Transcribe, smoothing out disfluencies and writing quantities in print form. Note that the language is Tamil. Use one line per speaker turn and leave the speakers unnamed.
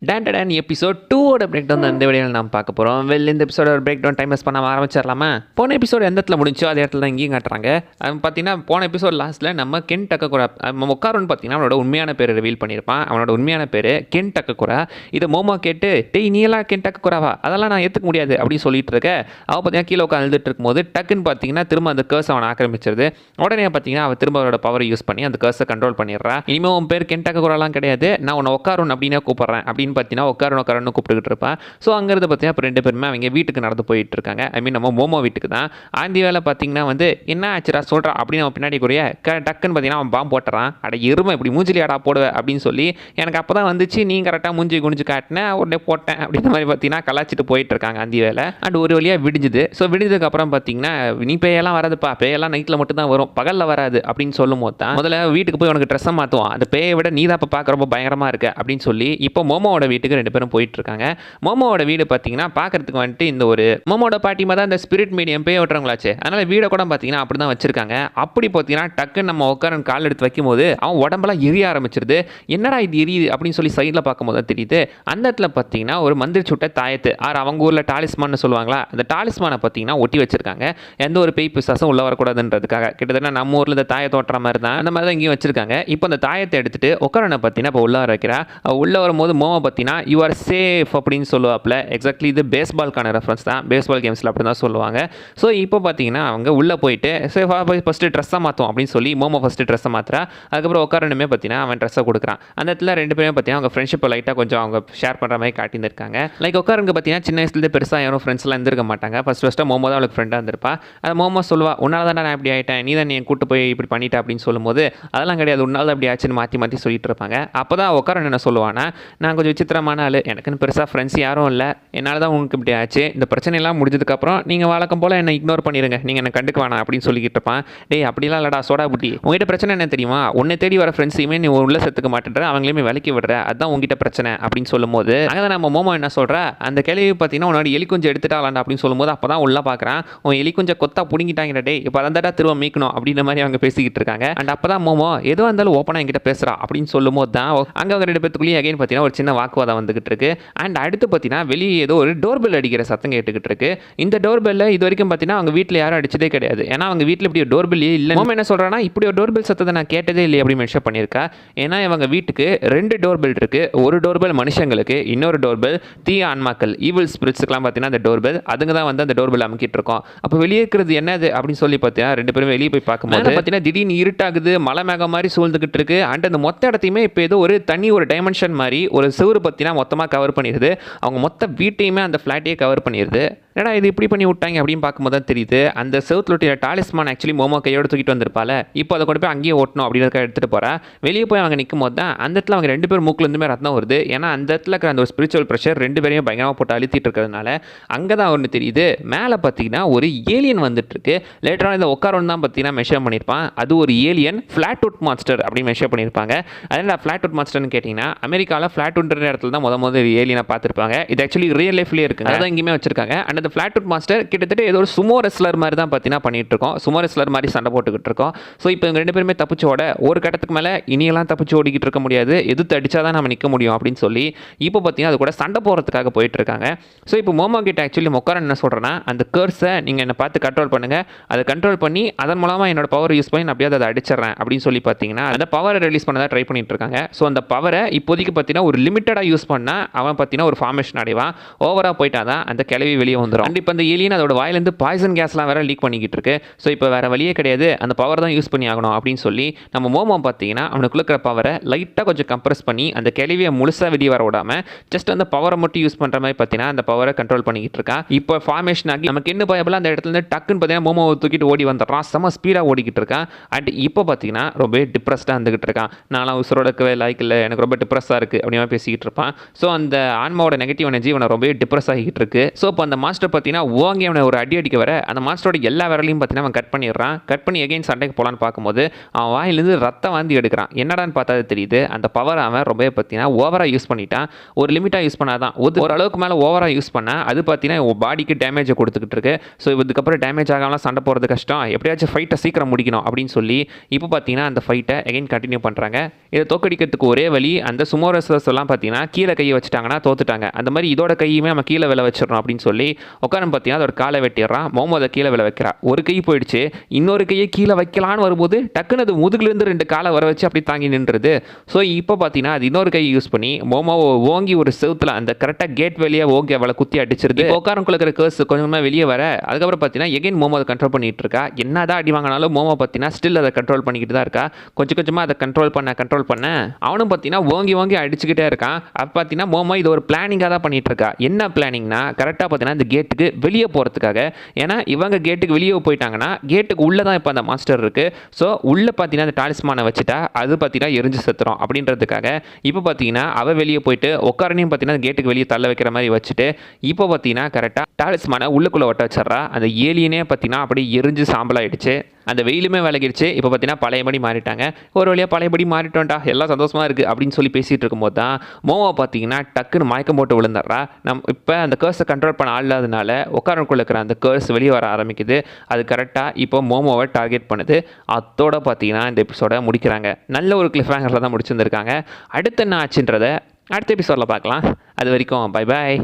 டான் எபிசோட் 2 ஓட பிரேக் டவுன் இந்த வீடியோவில் நாம் பார்க்க போகிறோம். இந்த எபிசோட பிரேக் டவுன் டைம் பண்ண ஆரம்பிச்சிடலாமா? போன எபிசோடு எந்த இடத்துல முடிஞ்சோ அதே இடத்துல தான் இங்கேயும் காட்டுறாங்க. பார்த்தீங்கன்னா போன எபிசோட் லாஸ்ட்டில் நம்ம கென் டக்ககுரா உட்காருன்னு பார்த்தீங்கன்னா அவனோட உண்மையான பேர் ரிவீல் பண்ணியிருப்பான். அவனோட உண்மையான பேர் கென் டக்ககுரா. இதை மோமோ கேட்டு டேய் நீ எல்லாம் கென் டக்ககுராவா, அதெல்லாம் நான் ஏற்றுக்க முடியாது அப்படின்னு சொல்லிட்டு இருக்க. அவள் பார்த்தீங்கன்னா கீழே உட்காந்து அழுதுட்டு இருக்கும்போது டக்குன்னு பார்த்தீங்கன்னா திரும்ப அந்த கேர்ஸ் அவனை ஆக்கிரமிச்சிருது. உடனே பார்த்தீங்கன்னா அவள் திரும்ப அவரோட பவரை யூஸ் பண்ணி அந்த கேர்ஸை கண்ட்ரோல் பண்ணிடுறா. இனிமேல் உன் பேர் கென் டக்ககுராலாம் கிடையாது, நான் உன்னை உட்காருன்னு அப்படின்னே கூப்பிட்றேன் அப்படின்னு பார்த்தீங்கன்னா உட்காரணும் கூப்பிட்டுக்கிட்டு இருப்பான். ஸோ அங்கேருந்து பார்த்தீங்கன்னா இப்போ ரெண்டு பேருமே அவங்க வீட்டுக்கு நடந்து போயிட்டு இருக்காங்க. ஐ மீன் நம்ம மோமோ வீட்டுக்கு தான். ஆந்தி வேலை பார்த்தீங்கன்னா வந்து என்ன ஆச்சுடா சொல்கிறா அப்படின்னு அவன் பின்னாடி கூடிய டக்குன்னு பார்த்தீங்கன்னா அவன் பாம்பு போட்டுறான். அட எருமை இப்படி மூஞ்சிலி அடா போடுவேன் அப்படின்னு சொல்லி எனக்கு அப்போ தான் வந்துச்சு, நீ கரெக்டாக மூஞ்சி குனிஞ்சு காட்டினேன் உடனே போட்டேன் அப்படின்ற மாதிரி பார்த்தீங்கன்னா கலாச்சிட்டு போயிட்டு இருக்காங்க ஆந்தி வேலை. அண்ட் ஒரு வழியாக விடிஞ்சுது. ஸோ விடிஞ்சதுக்கப்புறம் பார்த்தீங்கன்னா நீ பேயெல்லாம் வராதுப்பா, பேயெல்லாம் நைட்டில் மட்டும் தான் வரும், பகலில் வராது அப்படின்னு சொல்லும் போது தான் முதல்ல வீட்டுக்கு போய் உனக்கு ட்ரெஸ்ஸை மாற்றுவான், அந்த பேயை விட நீ தான் இப்போ பார்க்க ரொம்ப பயங்கரமாக இருக்க அப்படின்னு சொல்லி இப்போ மோமோவோட வீட்டுக்கு ரெண்டு பேரும் போயிட்டு இருக்காங்க. மோமோவோட வீடு பார்த்தீங்கன்னா பார்க்கறதுக்கு வந்துட்டு இந்த ஒரு மோமோட பாட்டிமா தான் இந்த ஸ்பிரிட் மீடியம் பேய் ஓட்டுறவங்களாச்சு, அதனால வீடை கூட பார்த்தீங்கன்னா அப்படி தான் வச்சிருக்காங்க. அப்படி பார்த்தீங்கன்னா டக்குன்னு நம்ம உட்காரன் கால் எடுத்து வைக்கும்போது அவன் உடம்பெல்லாம் எரிய ஆரம்பிச்சிருது. என்னடா இது எரியுது அப்படின்னு சொல்லி சைடில் பார்க்கும்போது தான் தெரியுது. அந்த இடத்துல பார்த்தீங்கன்னா ஒரு மந்திரி சுட்ட தாயத்து அவங்க ஊரில் டாலிஸ்மான்னு சொல்லுவாங்களா, அந்த டாலிஸ்மானை பார்த்தீங்கன்னா ஒட்டி வச்சிருக்காங்க. எந்த ஒரு பேய் பிசாசும் உள்ள வரக்கூடாதுன்றதுக்காக. கிட்டத்தட்ட நம்ம ஊரில் இந்த தாயத்தை ஓட்டுற மாதிரி தான் அந்த மாதிரி தான் இங்கேயும் வச்சிருக்காங்க. இப்போ அந்த தாயத்தை எடுத்துட்டு உட்காரனை பார்த்தீங்கன்னா இப்போ உள்ள வைக்கிறா. உள்ள வரும்போது மோமோ பார்த்தீங்கன்னா யூ ஆர் சேஃப் அப்படின்னு சொல்லுவாப்ல. எக்ஸாக்ட்லி இது பேஸ்பால்கான ரெஃபரன்ஸ் தான், பேஸ்பால் கேம்ஸில் அப்படி தான் சொல்லுவாங்க. ஸோ இப்போ பார்த்தீங்கன்னா அவங்க உள்ளே போயிட்டு சேஃபாக போய் ஃபஸ்ட்டு ட்ரெஸ்ஸை மாற்றும் அப்படின்னு சொல்லி மோமோ ஃபஸ்ட்டு ட்ரெஸ்ஸை மாற்றுறா. அதுக்கப்புறம் உட்காரணுமே பார்த்தீங்கன்னா அவன் ட்ரெஸ்ஸை கொடுக்குறான். அந்த இடத்துல ரெண்டு பேரும் பார்த்தீங்கன்னா அவங்க ஃப்ரெண்ட்ஷிப்பை லைட்டாக கொஞ்சம் அவங்க ஷேர் பண்ணுற மாதிரி காட்டியிருக்காங்க. லைக் உட்காருங்க பார்த்தீங்கன்னா சின்ன வயசுலேருந்து பெருசாக யாரும் ஃப்ரெண்ட்ஸ்லாம் இருந்திருக்க மாட்டாங்க. ஃபஸ்ட்டாக மோமோ தான் அவளுக்கு ஃப்ரெண்டாக இருந்திருப்பா. அது மோமோ சொல்லுவா, உன்னால் தான் நான் இப்படி ஆகிட்டேன், நீ தான் நீ கூட்டு போய் இப்படி பண்ணிட்டேன் அப்படின்னு சொல்லும்போது அதெல்லாம் கிடையாது, உன்னால் அப்படி ஆச்சுன்னு மாற்றி சொல்லிட்டு இருப்பாங்க. அப்போ தான் உட்காரன் என்ன சொல்லுவானா, நான் கொஞ்சம் விசித்திரமான ஆள், எனக்குன்னு பெருசாக ஃப்ரெண்ட்ஸ் யாரும் இல்லை, என்னால் தான் உங்களுக்கு இப்படி ஆச்சு, இந்த பிரச்சனையெல்லாம் முடிஞ்சதுக்கப்புறம் நீங்கள் வழக்கம் போல் என்னை இக்னோர் பண்ணிடுங்க, நீங்கள் என்னை கண்டுக்க வேணாம் அப்படின்னு சொல்லிக்கிட்டு இருப்பான். டேய் அப்படிலாம் இல்லடா சோடா புட்டி, உங்ககிட்ட பிரச்சனை என்ன தெரியுமா, உன்னை தேடி வர ஃப்ரெண்ட்ஸையுமே நீ உள்ள செத்துக்க மாட்டேன்ற, அவங்களையுமே விலக்கி விடுற, அதுதான் உங்ககிட்ட பிரச்சனை அப்படின்னு சொல்லும்போது அங்கே தான் நம்ம மோமோ என்ன சொல்கிறா, அந்த கேள்வி பார்த்தீங்கன்னா உன்னோட எலி கொஞ்சம் எடுத்துட்டாலாண்டா அப்படின்னு சொல்லும்போது அப்போ தான் உள்ள பார்க்குறான், உன் எலி கொஞ்சம் கொத்தா பிடிங்கிட்டாங்க டே, இப்போ அதான் திரும்ப மீக்கணும் அப்படின்ற மாதிரி அவங்க பேசிக்கிட்டு இருக்காங்க. அண்ட் அப்போ தான் மோமோ எதுவாக இருந்தாலும் ஓப்பனாக என்கிட்ட பேசுகிறா அப்படின்னு சொல்லும்போது தான் அங்கே அவங்க ரெண்டு பேத்துக்குள்ளேயே அகைன் பார்த்தீங்கன்னா ஒரு சின்ன வாக்குவாதம் வந்துகிட்டு இருக்கு. அண்ட் அடுத்து பார்த்தீங்கன்னா வெளியே ஏதோ ஒரு டோர்பெல் அடிக்கிற சத்தம் கேட்டுக்கிட்டு இருக்கு. இந்த டோர்பெல்ல இது வரைக்கும் பார்த்தீங்கன்னா அவங்க வீட்டில் யாரும் அடிச்சதே கிடையாது. ஏன்னா அவங்க வீட்டில் இப்படி ஒரு டோர்பெல்லே இல்லை. மோமோ என்ன சொல்கிறான்னா, இப்படி ஒரு டோர்பெல் சத்தத்தை நான் கேட்டதே இல்லை அப்படி மென்ஷன் பண்ணியிருக்கா. ஏன்னா இவங்க வீட்டுக்கு ரெண்டு டோர்பெல் இருக்கு. ஒரு டோர்பெல் மனுஷங்களுக்கு, இன்னொரு டோர்பெல் தீய ஆன்மாக்கள் ஈவில் ஸ்பிரிட்ஸ்க்குலாம் பார்த்தீங்கன்னா அந்த டோர்பெல் அதுங்க தான் வந்து அந்த டோர்பெல் அமுக்கிட்டு இருக்கோம். அப்போ வெளியே இருக்கிறது என்னது அப்படின்னு சொல்லி பார்த்தீங்கன்னா ரெண்டு பேரும் வெளியே போய் பார்க்கும்போது பார்த்தீங்கன்னா திடீர்னு இருட்டாகுது, மலை மேகம் மாதிரி சூழ்ந்துகிட்டு இருக்கு. அண்ட் அந்த மொத்த இடத்தையுமே இப்போ ஏதோ ஒரு தனி ஒரு டைமென்ஷன் மாதிரி ஒரு சிவரு பார்த்தீங்கன்னா மொத்தமாக கவர் பண்ணிடுது. அவங்க மொத்த வீட்டையுமே அந்த ஃப்ளாட்டையே கவர் பண்ணிடுது. ஏன்னா இது இப்படி பண்ணி விட்டாங்க அப்படின்னு பார்க்கும்போது தான் தெரியுது, அந்த செவுத்துல டாலிஸ்மான் ஆக்சுவலி மோமோ கையோடு தூக்கிட்டு வந்திருப்பால, இப்போ அதை கொண்டு போய் அங்கேயே ஓட்டணும் அப்படின்னு எடுத்துகிட்டு போகிறா. வெளியே போய் அவங்க நிற்கும் போது தான் அந்த இடத்துல அவங்க ரெண்டு பேரும் மூக்கிலேருந்துமே ரத்தம் வருது. ஏன்னா அந்த இடத்துல இருக்கிற அந்த ஒரு ஸ்பிரிச்சுவல் ப்ரெஷர் ரெண்டு பேரையும் பயங்கரமாக போட்டு அழுத்திட்டு இருக்கிறதுனால அங்கே தான் ஒன்று தெரியுது. மேலே பார்த்தீங்கன்னா ஒரு ஏலியன் வந்துட்டு இருக்கு. லேட்டரான இந்த உட்காரன்னு தான் பார்த்தீங்கன்னா மெஷர் பண்ணியிருப்பான். அது ஒரு ஏலியன் ஃப்ளாட்வுட் மான்ஸ்டர் அப்படின்னு மெஷர் பண்ணியிருப்பாங்க. அதனால் ஃப்ளாட்வுட் மான்ஸ்டர்னு கேட்டிங்கன்னா அமெரிக்காவில் ஃப்ளாட்வுட்ன்ற இடத்துல தான் முதல் ஏலியனை பார்த்துருப்பாங்க. இது ஆக்சுவலி ரியல் லைஃப்லேயே இருக்குது, அதான் இங்கேயுமே வச்சிருக்காங்க. அண்ட் அந்த ஃப்ளாட்வுட் மாஸ்டர் கிட்டத்தட்ட ஏதோ ஒரு சுமோ ரெஸ்லர் மாதிரி தான் பார்த்தீங்கன்னா பண்ணிட்டு இருக்கோம். சுமோ ரெஸ்லர் மாதிரி சண்டை போட்டுக்கிட்டு இருக்கோம். ஸோ இப்போ இவங்க ரெண்டு பேருமே தப்பிச்சோட ஒரு கட்டத்துக்கு மேலே இனியெல்லாம் தப்பிச்சு ஓடிக்கிட்டு இருக்க முடியாது, எதிர்த்து அடிச்சா தான் நம்ம நிற்க முடியும் அப்படின்னு சொல்லி இப்போ பார்த்தீங்கன்னா அது கூட சண்டை போகிறதுக்காக போயிட்டு இருக்காங்க. ஸோ இப்போ மோமோ கிட்ட ஆக்சுவலி மொக்காரன் என்ன சொல்கிறேன்னா, அந்த கேர்ஸை நீங்கள் என்னை பார்த்து கண்ட்ரோல் பண்ணுங்கள், அதை கண்ட்ரோல் பண்ணி அதன் மூலமாக என்னோட பவர் யூஸ் பண்ணி நான் அப்படியே அதை அடிச்சிடறேன் அப்படின்னு சொல்லி பார்த்தீங்கன்னா அந்த பவரை ரிலீஸ் பண்ண தான் ட்ரை பண்ணிட்டு இருக்காங்க. ஸோ அந்த பவரை இப்போதைக்கு பார்த்தீங்கன்னா ஒரு லிமிட்டடாக யூஸ் பண்ணால் அவன் பார்த்தீங்கன்னா ஒரு ஃபார்மேஷன் அடைவான். ஓவராக போயிட்டா தான் அந்த கிளவி வெளியே வந்துடும். கண்டிப்பாக அந்த ஏலியன் அதோட வாயிலேருந்து பாய்சன் கேஸ்லாம் வேற லீக் பண்ணிக்கிட்டு இருக்கு. ஸோ இப்போ வேற வழியே கிடையாது, அந்த பவர் தான் யூஸ் பண்ணி ஆகணும் அப்படின்னு சொல்லி நம்ம மோமோ பார்த்தீங்கன்னா அவனுக்கு இருக்கிற பவரை லைட்டாக கொஞ்சம் கம்ப்ரஸ் பண்ணி அந்த கேள்வியை முழுசாக வெளியே வர விடாமல் ஜஸ்ட் அந்த பவரை மட்டும் யூஸ் பண்ணுற மாதிரி பார்த்தீங்கன்னா அந்த பவரை கண்ட்ரோல் பண்ணிக்கிட்டு இருக்கா. இப்போ ஃபார்மேஷன் ஆகி நமக்கு என்ன பயப்படலாம் அந்த இடத்துல இருந்து டக்குன்னு பார்த்தீங்கன்னா மோமோ தூக்கிட்டு ஓடி வந்துடுறான். செம ஸ்பீடாக ஓடிக்கிட்டு இருக்கான். அண்ட் இப்போ பார்த்தீங்கன்னா ரொம்ப டிப்ரெஸ்டாக இருந்துகிட்டு இருக்கான். நான்லாம் உசுரோட இருக்கவே லைக் இல்லை, எனக்கு ரொம்ப டிப்ரெஸ்ஸாக இருக்குது அப்படின்னா பேசிக்கிட்டு இருப்பான். ஸோ அந்த ஆன்மாவோட நெகட்டிவ் எனர்ஜி இவனை ரொம்ப டிப்ரெஸ் ஆகிட்டு இருக்கு. ஸோ இப்போ அந்த மாஸ்டர் மாஸ்டர் பார்த்தீங்கன்னா ஓங்கி அவனை ஒரு அடி அடிக்க வர அந்த மாஸ்டரோட எல்லா விரலையும் பார்த்தீங்கன்னா அவன் கட் பண்ணிடுறான். கட் பண்ணி எகைன் சண்டைக்கு போகலான்னு பார்க்கும்போது அவன் வாயிலிருந்து ரத்தம் வாந்தி எடுக்கிறான். என்னடான்னு பார்த்தா தெரியுது அந்த பவர் அவன் ரொம்பவே பார்த்தீங்கன்னா ஓவராக யூஸ் பண்ணிட்டான். ஒரு லிமிட்டாக யூஸ் பண்ணாதான் ஓரளவுக்கு மேலே ஓவராக யூஸ் பண்ணால் அது பார்த்தீங்கன்னா பாடிக்கு டேமேஜை கொடுத்துக்கிட்டு இருக்கு. ஸோ இதுக்கப்புறம் டேமேஜ் ஆகாமலாம் சண்டை போகிறது கஷ்டம், எப்படியாச்சும் ஃபைட்டை சீக்கிரம் முடிக்கணும் அப்படின்னு சொல்லி இப்போ பார்த்தீங்கன்னா அந்த ஃபைட்டை எகைன் கண்டினியூ பண்ணுறாங்க. இதை தோக்கடிக்கிறதுக்கு ஒரே வழி அந்த சுமோ ரெஸ்லர்ஸ் எல்லாம் பார்த்தீங்கன்னா கீழே கையை வச்சுட்டாங்கன்னா தோத்துட்டாங்க. அந்த மாதிரி இதோட கையுமே நம்ம கீழே விலை வச்சிடணும் அப்படின்னு சொல்லி உட்காரம் பார்த்தீங்கன்னா அதோட காலை வெட்டிடுறான். மோமோ அதை கீழே விலை வைக்கிறா. ஒரு கை போயிடுச்சு, இன்னொரு கையை கீழே வைக்கலான்னு வரும்போது டக்குன்னு அது முதுகுலேருந்து 2 காலை வர வச்சு அப்படி தாங்கி நின்றுது. ஸோ இப்போ பார்த்தீங்கன்னா அது இன்னொரு கையை யூஸ் பண்ணி மோமோவை ஓங்கி ஒரு செவுத்தில் அந்த கரெக்டாக கேட் வெளியே ஓங்கி அவளை குத்தி அடிச்சிருது. உட்காரம் குழுக்கிற கேர்ஸ் கொஞ்சமாக வெளியே வர அதுக்கப்புறம் பார்த்தீங்கன்னா எகைன் மோமோ அதை கண்ட்ரோல் பண்ணிட்டு இருக்கா. என்னதான் அடி வாங்கினாலும் மோமோ பார்த்தீங்கன்னா ஸ்டில் அதை கண்ட்ரோல் பண்ணிக்கிட்டு தான் இருக்கா. கொஞ்சம் கொஞ்சமாக அதை கண்ட்ரோல் பண்ண அவனும் பார்த்தீங்கன்னா ஓங்கி அடிச்சுக்கிட்டே இருக்கான். அப்போ பார்த்தீங்கன்னா மோமோ இது ஒரு பிளானிங்காக தான் பண்ணிட்டு இருக்கா. என்ன பிளானிங்னா கரெக்டாக பார்த்தீங்கன்னா இந்த கேட்டுக்கு வெளியே போகிறதுக்காக. ஏன்னா இவங்க கேட்டுக்கு வெளியே போயிட்டாங்கன்னா கேட்டுக்கு உள்ளே தான் இப்போ அந்த மாஸ்டர் இருக்குது. ஸோ உள்ளே பார்த்தீங்கன்னா அந்த டாலிஸ்மானை வச்சுட்டா அது பார்த்தீங்கன்னா எரிஞ்சு செத்துரும் அப்படின்றதுக்காக இப்போ பார்த்தீங்கன்னா அவள் வெளியே போயிட்டு உட்காரனையும் பார்த்தீங்கன்னா கேட்டுக்கு வெளியே தள்ள வைக்கிற மாதிரி வச்சுட்டு இப்போ பார்த்தீங்கன்னா கரெக்டாக டாலிஸ்மானை உள்ளுக்குள்ளே ஒட்ட வச்சிட்றா. அந்த ஏலியனே பார்த்தீங்கன்னா அப்படியே எரிஞ்சு சாம்பலாயிடுச்சு. அந்த வெயிலுமே விலகிடுச்சு. இப்போ பார்த்தீங்கன்னா பழையபடி மாறிட்டாங்க. ஒரு வழியாக பழையபடி மாறிட்டோம்டா, எல்லாம் சந்தோஷமாக இருக்குது அப்படின்னு சொல்லி பேசிகிட்டு இருக்கும்போது தான் மோமோ பார்த்தீங்கன்னா டக்குன்னு மயக்கம் போட்டு விழுந்துடுறா. இப்போ அந்த கேர்ஸை கண்ட்ரோல் பண்ண ஆளாதனால உட்காரக்குள்ள இருக்கிற அந்த கேர்ஸ் வெளியே வர ஆரம்பிக்குது. அது கரெக்டாக இப்போ மோமோவை டார்கெட் பண்ணுது. அதோட பார்த்தீங்கன்னா இந்த எபிசோட முடிக்கிறாங்க. நல்ல ஒரு கிளிஃப் ஹேங்கரில் தான் முடிச்சிருந்துருக்காங்க. அடுத்து என்ன ஆச்சுன்றதை அடுத்த எபிசோடில் பார்க்கலாம். அது வரைக்கும் பை பாய்.